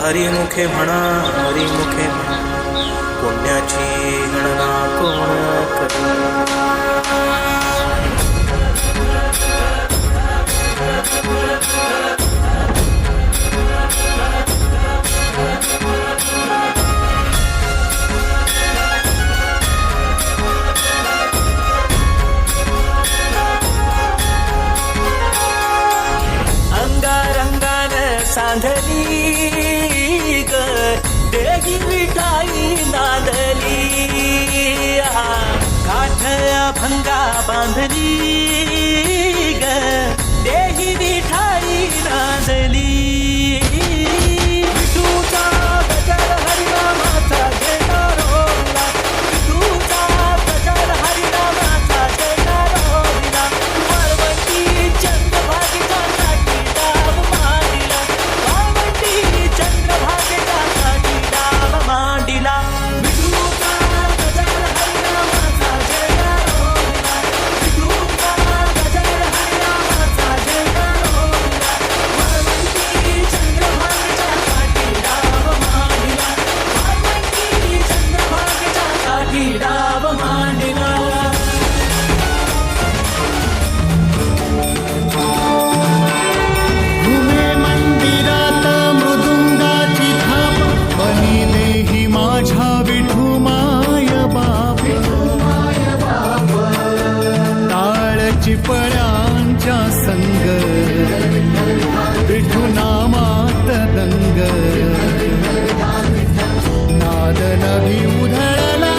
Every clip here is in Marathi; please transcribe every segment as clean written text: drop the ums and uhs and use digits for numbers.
हरिमुखे म्हणा, हरिमुखे म्हणा, पुण्याची गणना कोण करी. सांधली ग देही विठाई नांदली, काठ अभंगा बांधली ग देही विठाई नांदली. विठूचा गजर हरिनामाचा घेणार होईना, विठूचा गजर हरिनामाचा घेणार होईना. वाळवंटी चंद्रभागेच्या साठी डाव मांडिला, वाळवंटी चंद्रभागेच्या साठी डाव मांडिला. विठूचा गजर हरिनामाचा घेणार होईना, विठूचा गजर हरिनामाचा घेणार होईना. वाळवंटी चंद्रभागेच्या साठी डाव मांडिला, वाळवंटी चंद्रभागेच्या साठी डाव मांडिला. घुमे मंदिरात मृदुंगाची थाप, बनिले ही माझ्या विठू माय बाप. टाळ चिपळ्यांच्या संग, विठू नामात दंग. नाद नभी उधळला,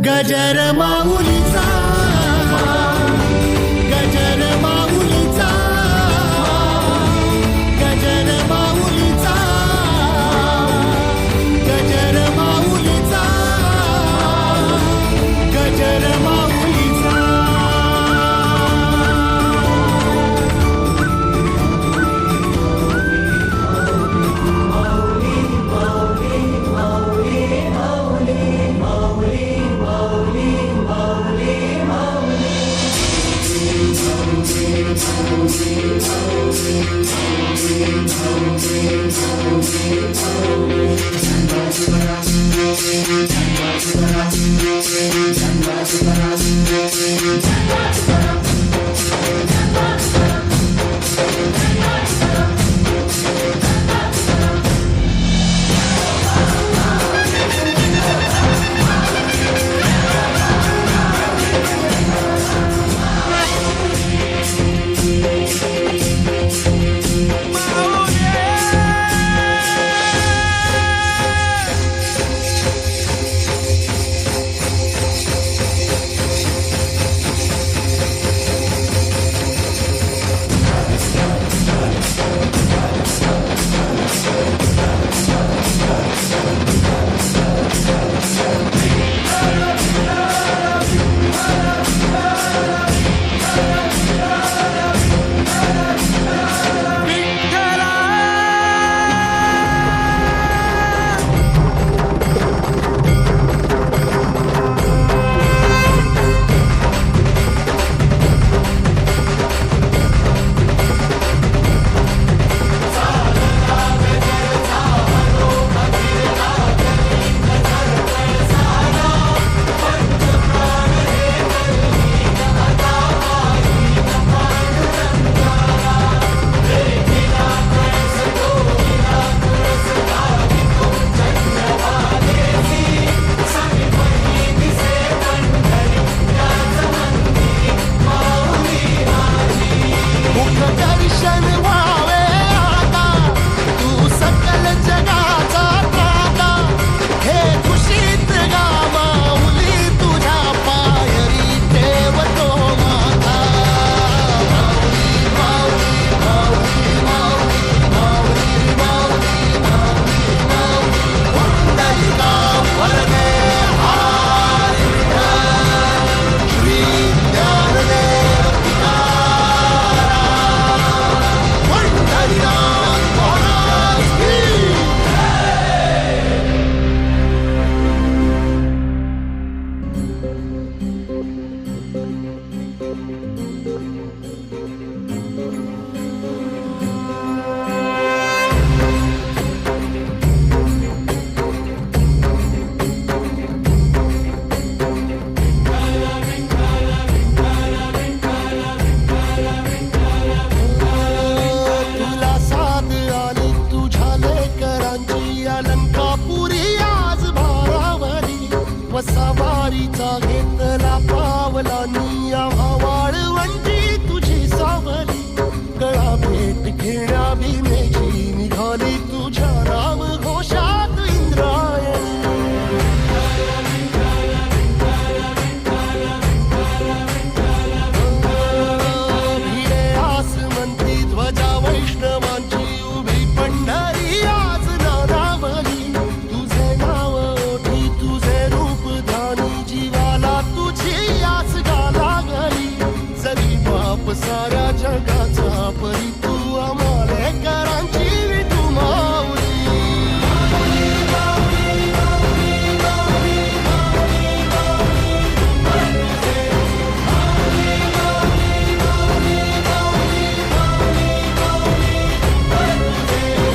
गजर माऊलीचा, गजर माऊलीचा, गजर माऊलीचा, गजर माऊलीचा, गजर माऊलीचा. आम्हा वाळवंटी